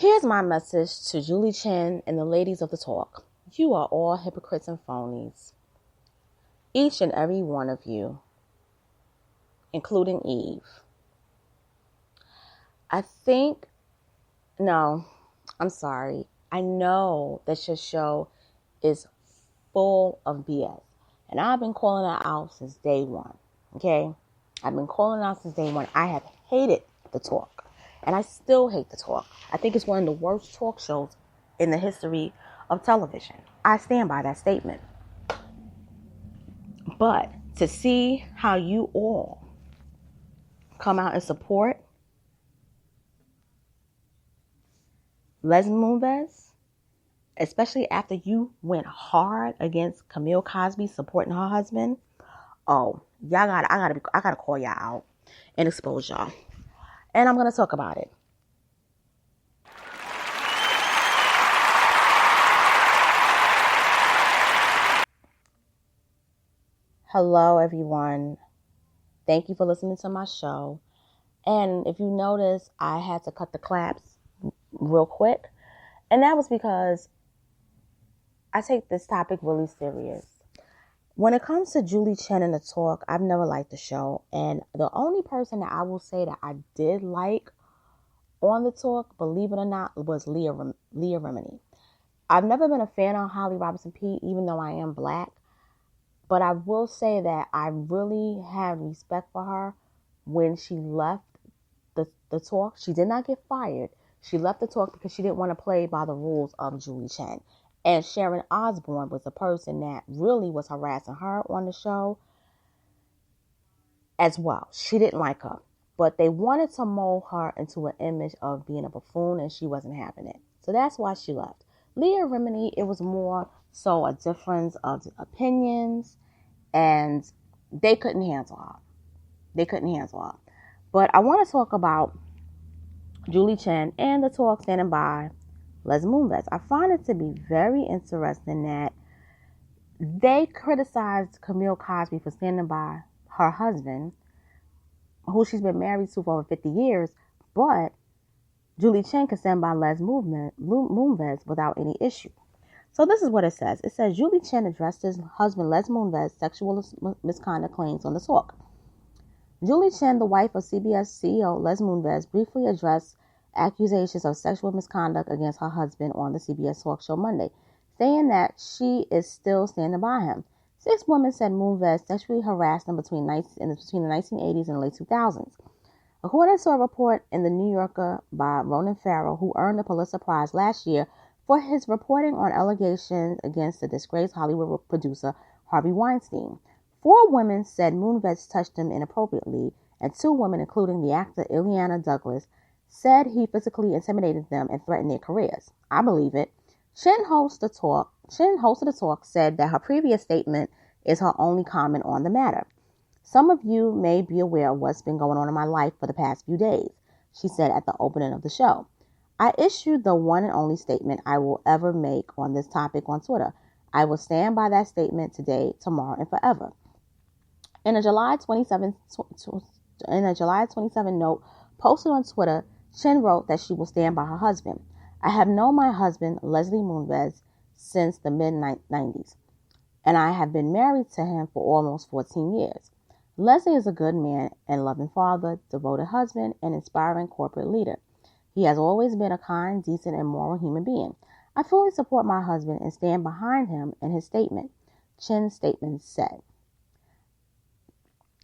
Here's my message to Julie Chen and the ladies of the talk. You are all hypocrites and phonies. Each and every one of you, including Eve. I'm sorry. I know that your show is full of BS. And I've been calling that out since day one. Okay? I've been calling out since day one. I have hated the talk. And I still hate the talk. I think it's one of the worst talk shows in the history of television. I stand by that statement. But to see how you all come out and support Leslie Moonves, especially after you went hard against Camille Cosby supporting her husband, I gotta call y'all out and expose y'all. And I'm gonna talk about it. Hello, everyone. Thank you for listening to my show. And if you notice, I had to cut the claps real quick. And that was because I take this topic really serious. When it comes to Julie Chen and the talk, I've never liked the show. And the only person that I will say that I did like on the talk, believe it or not, was Leah Remini. I've never been a fan of Holly Robinson Peete, even though I am black. But I will say that I really have respect for her when she left the talk. She did not get fired. She left the talk because she didn't want to play by the rules of Julie Chen. And Sharon Osbourne was the person that really was harassing her on the show as well. She didn't like her. But they wanted to mold her into an image of being a buffoon, and she wasn't having it. So that's why she left. Leah Remini, it was more so a difference of opinions, and they couldn't handle her. But I want to talk about Julie Chen and the talk standing by Leslie Moonves. I find it to be very interesting that they criticized Camille Cosby for standing by her husband, who she's been married to for over 50 years, but Julie Chen can stand by Les Moonves without any issue. So this is what it says. It says, Julie Chen addressed his husband Les Moonves' sexual misconduct claims on the talk. Julie Chen, the wife of CBS CEO Les Moonves, briefly addressed accusations of sexual misconduct against her husband on the CBS talk show Monday, saying that she is still standing by him. 6 women said Moonves sexually harassed them between the 1980s and the late 2000s. According to a report in The New Yorker by Ronan Farrow, who earned the Pulitzer Prize last year for his reporting on allegations against the disgraced Hollywood producer Harvey Weinstein. 4 women said Moonves touched them inappropriately, and 2 women, including the actor Ileana Douglas, said he physically intimidated them and threatened their careers. I believe it. Chen hosted the talk, said that her previous statement is her only comment on the matter. Some of you may be aware of what's been going on in my life for the past few days, she said at the opening of the show. I issued the one and only statement I will ever make on this topic on Twitter. I will stand by that statement today, tomorrow, and forever. In a July 27 note posted on Twitter, Chen wrote that she will stand by her husband. I have known my husband, Leslie Moonves, since the mid-90s, and I have been married to him for almost 14 years. Leslie is a good man and loving father, devoted husband, and inspiring corporate leader. He has always been a kind, decent, and moral human being. I fully support my husband and stand behind him in his statement, Chen's statement said.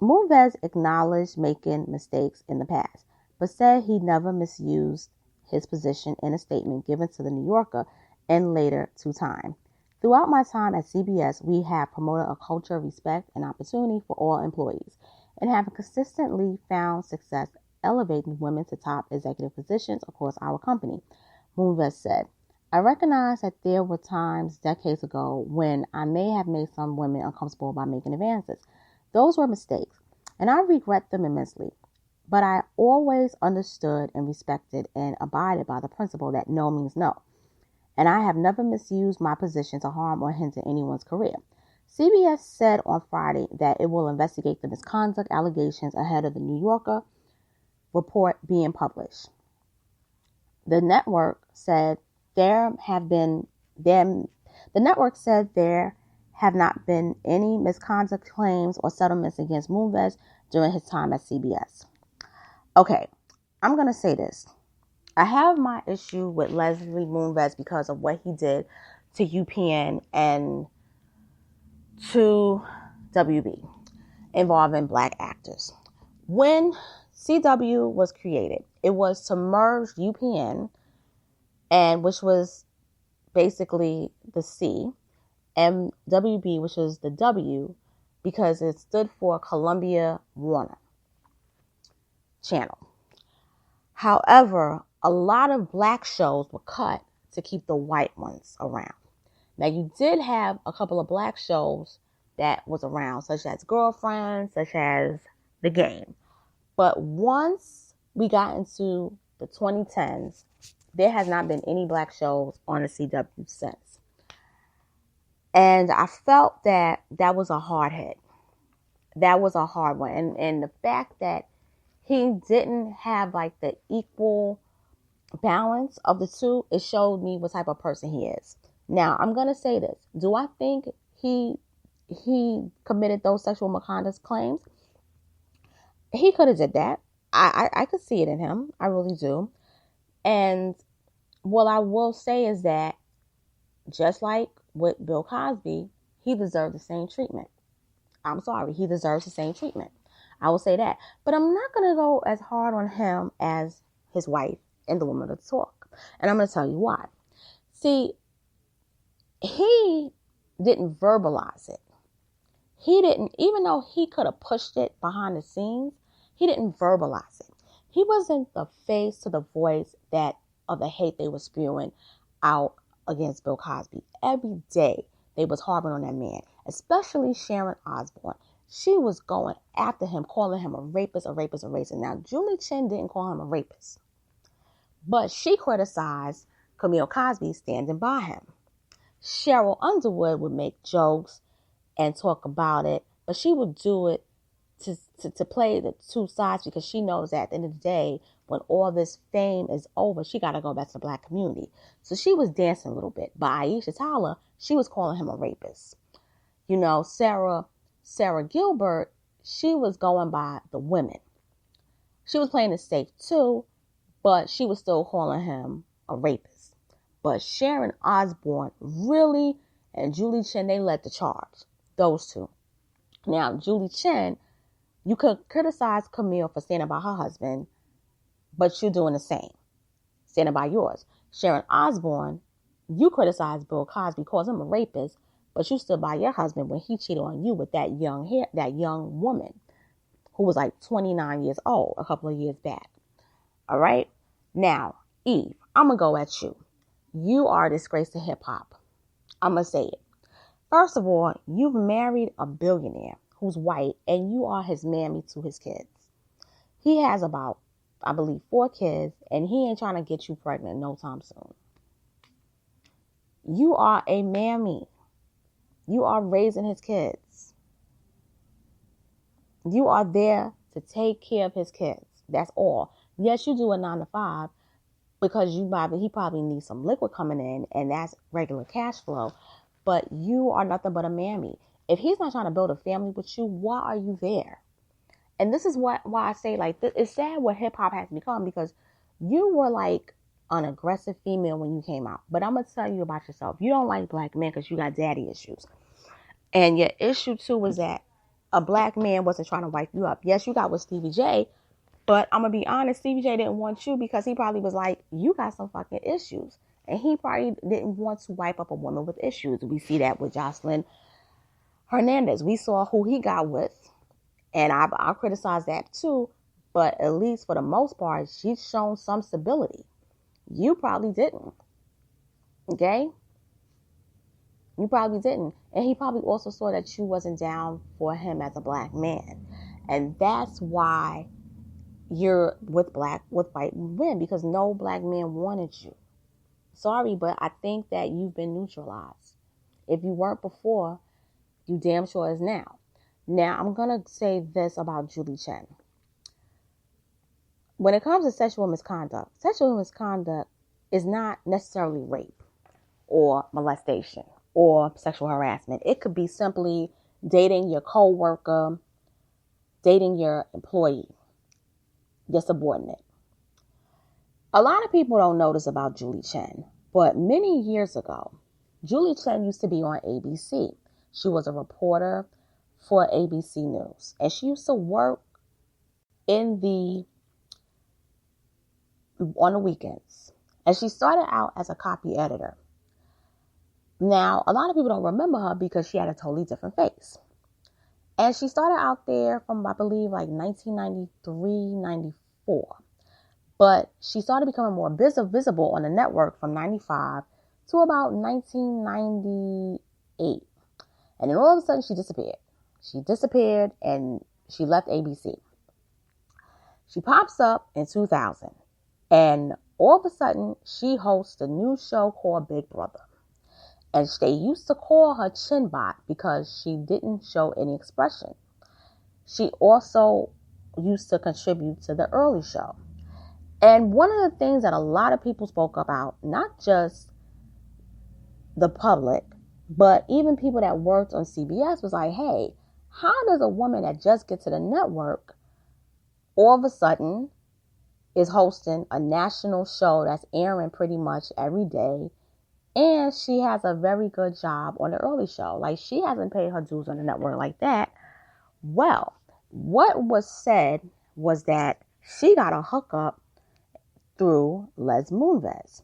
Moonves acknowledged making mistakes in the past, but said he never misused his position in a statement given to The New Yorker and later to Time. Throughout my time at CBS, we have promoted a culture of respect and opportunity for all employees and have consistently found success elevating women to top executive positions across our company, Moonves said. I recognize that there were times decades ago when I may have made some women uncomfortable by making advances. Those were mistakes, and I regret them immensely. But I always understood and respected and abided by the principle that no means no. And I have never misused my position to harm or hinder anyone's career. CBS said on Friday that it will investigate the misconduct allegations ahead of the New Yorker report being published. The network said there have been them. The network said there have not been any misconduct claims or settlements against Moonves during his time at CBS. Okay, I'm gonna say this. I have my issue with Leslie Moonves because of what he did to UPN and to WB involving black actors. When CW was created, it was to merge UPN, and which was basically the C, and WB, which is the W, because it stood for Columbia Warner Channel. However, a lot of black shows were cut to keep the white ones around. Now, you did have a couple of black shows that was around, such as Girlfriend, such as The Game. But once we got into the 2010s, there has not been any black shows on the CW since. And I felt that was a hard hit. That was a hard one. And the fact that he didn't have like the equal balance of the two, it showed me what type of person he is. Now, I'm going to say this. Do I think he committed those sexual misconduct claims? He could have did that. I could see it in him. I really do. And what I will say is that just like with Bill Cosby, he deserved the same treatment. I'm sorry. He deserves the same treatment. I will say that. But I'm not going to go as hard on him as his wife and the woman of the talk. And I'm going to tell you why. See, he didn't verbalize it. He didn't, even though he could have pushed it behind the scenes, he didn't verbalize it. He wasn't the face to the voice that of the hate they were spewing out against Bill Cosby. Every day they was harboring on that man, especially Sharon Osbourne. She was going after him, calling him a rapist, a racist. Now, Julie Chen didn't call him a rapist, but she criticized Camille Cosby standing by him. Cheryl Underwood would make jokes and talk about it, but she would do it to play the two sides because she knows that at the end of the day, when all this fame is over, she got to go back to the black community. So she was dancing a little bit. But Aisha Tyler, she was calling him a rapist. You know, Sarah Gilbert, she was going by the women. She was playing it safe too, but she was still calling him a rapist. But Sharon Osbourne really, and Julie Chen, they led the charge. Those two. Now, Julie Chen, you could criticize Camille for standing by her husband, but you're doing the same. Standing by yours. Sharon Osbourne, you criticize Bill Cosby, calls him a rapist, but you stood by your husband when he cheated on you with that young woman who was like 29 years old a couple of years back. All right? Now, Eve, I'm going to go at you. You are a disgrace to hip hop. I'm going to say it. First of all, you've married a billionaire who's white, and you are his mammy to his kids. He has about, I believe, 4 kids, and he ain't trying to get you pregnant no time soon. You are a mammy. You are raising his kids. You are there to take care of his kids. That's all. Yes, you do a 9 to 5 because he probably needs some liquid coming in, and that's regular cash flow. But you are nothing but a mammy. If he's not trying to build a family with you, why are you there? And this is why I say, like, it's sad what hip hop has become, because you were like an aggressive female when you came out. But I'm going to tell you about yourself. You don't like black men because you got daddy issues. And your issue too was that a black man wasn't trying to wipe you up. Yes, you got with Stevie J, but I'm going to be honest, Stevie J didn't want you because he probably was like, you got some fucking issues. And he probably didn't want to wipe up a woman with issues. We see that with Jocelyn Hernandez. We saw who he got with. And I criticize that too. But at least for the most part, she's shown some stability. You probably didn't. Okay? You probably didn't. And he probably also saw that you wasn't down for him as a black man. And that's why you're with white men, because no black man wanted you. Sorry, but I think that you've been neutralized. If you weren't before, you damn sure is now. Now, I'm going to say this about Julie Chen. when it comes to sexual misconduct is not necessarily rape or molestation or sexual harassment. It could be simply dating your coworker, dating your employee, your subordinate. A lot of people don't know this about Julie Chen, but many years ago, Julie Chen used to be on ABC. She was a reporter for ABC News, and she used to work on the weekends. And she started out as a copy editor. Now, a lot of people don't remember her because she had a totally different face. And she started out there from, I believe, like 1993, 94. But she started becoming more visible on the network from 95 to about 1998. And then all of a sudden she disappeared. She disappeared and she left ABC. She pops up in 2000. And all of a sudden she hosts a new show called Big Brother. And they used to call her Chin Bot because she didn't show any expression. She also used to contribute to the early show. And one of the things that a lot of people spoke about, not just the public, but even people that worked on CBS, was like, hey, how does a woman that just gets to the network all of a sudden is hosting a national show that's airing pretty much every day, and she has a very good job on the early show? Like, she hasn't paid her dues on the network like that. Well, what was said was that she got a hookup through Les Moonves.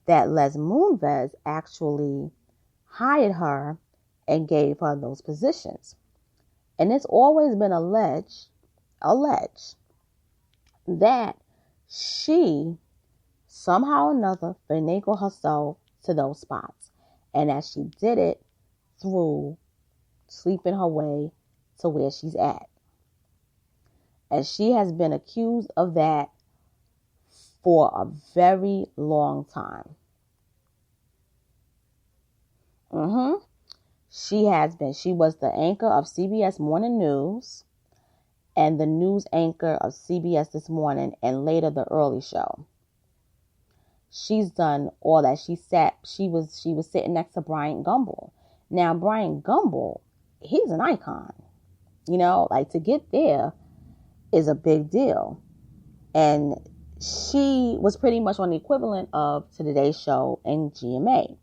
That Les Moonves actually hired her and gave her those positions. And it's always been alleged that she somehow or another finagled herself to those spots, and that she did it through sleeping her way to where she's at. And she has been accused of that for a very long time. She has been. She was the anchor of CBS Morning News and the news anchor of CBS This Morning and later the early show. She's done all that. She was sitting next to Bryant Gumbel. Now, Bryant Gumbel, he's an icon. You know, like, to get there is a big deal. And she was pretty much on the equivalent of Today's Show and GMA.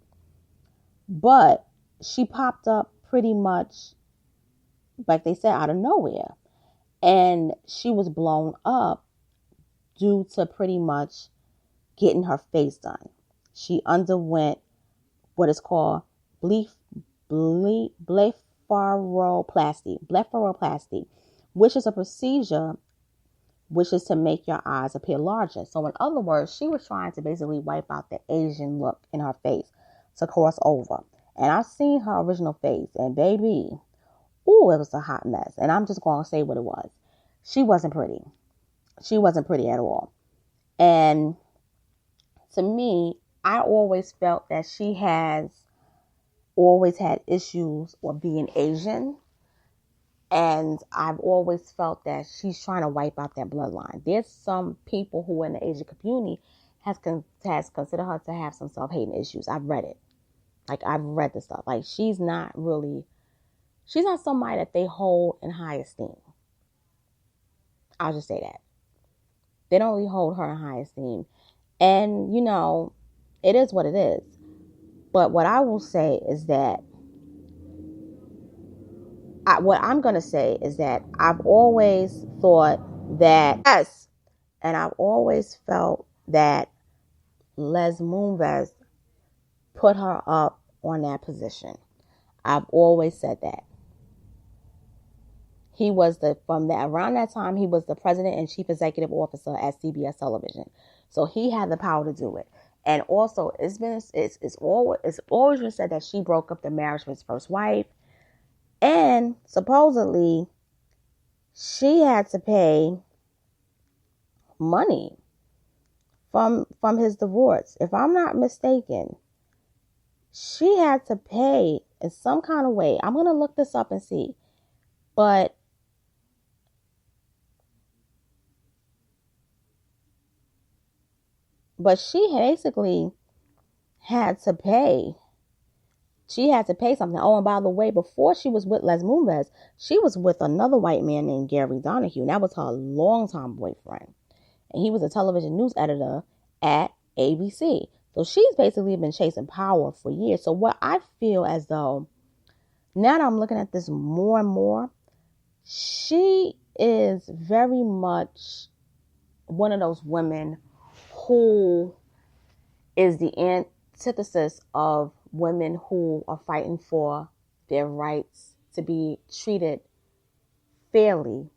But she popped up pretty much, like they said, out of nowhere. And she was blown up due to pretty much getting her face done. She underwent what is called blepharoplasty, which is a procedure which is to make your eyes appear larger. So in other words, she was trying to basically wipe out the Asian look in her face to cross over. And I've seen her original face, and baby, ooh, it was a hot mess. And I'm just going to say what it was. She wasn't pretty. She wasn't pretty at all. And to me, I always felt that she has always had issues with being Asian. And I've always felt that she's trying to wipe out that bloodline. There's some people who in the Asian community has considered her to have some self-hating issues. I've read it. Like, I've read the stuff. Like, she's not somebody that they hold in high esteem. I'll just say that. They don't really hold her in high esteem. And, you know, it is what it is. But what I will say is that I've always thought that, yes, and I've always felt that Les Moonves put her up on that position. I've always said that. Around that time, he was the president and chief executive officer at CBS Television. So he had the power to do it. And also, it's always been said that she broke up the marriage with his first wife. And supposedly, she had to pay money from his divorce. If I'm not mistaken, she had to pay in some kind of way. I'm going to look this up and see. But But she basically had to pay. She had to pay something. Oh, and by the way, before she was with Les Moonves, she was with another white man named Gary Donahue. And that was her longtime boyfriend. And he was a television news editor at ABC. So she's basically been chasing power for years. So what I feel as though, now that I'm looking at this more and more, she is very much one of those women who is the antithesis of women who are fighting for their rights to be treated fairly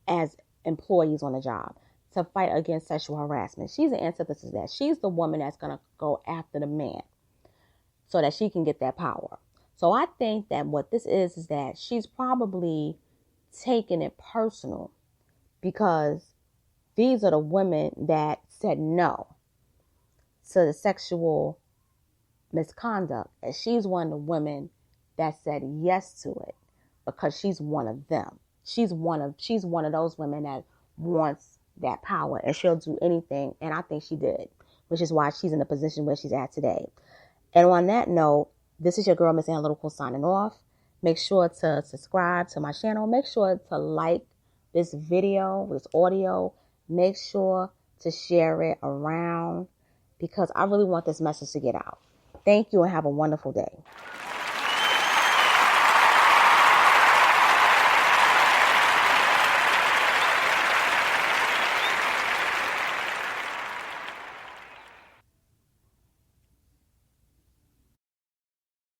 as employees on a job, to fight against sexual harassment. She's the antithesis of that. She's the woman that's going to go after the man so that she can get that power. So I think that what this is that she's probably taking it personal because these are the women that said no to the sexual misconduct. And she's one of the women that said yes to it because she's one of them. She's one of those women that wants that power and she'll do anything. And I think she did, which is why she's in the position where she's at today. And on that note, this is your girl, Miss Analytical, signing off. Make sure to subscribe to my channel. Make sure to like this video, this audio. Make sure to share it around because I really want this message to get out. Thank you and have a wonderful day.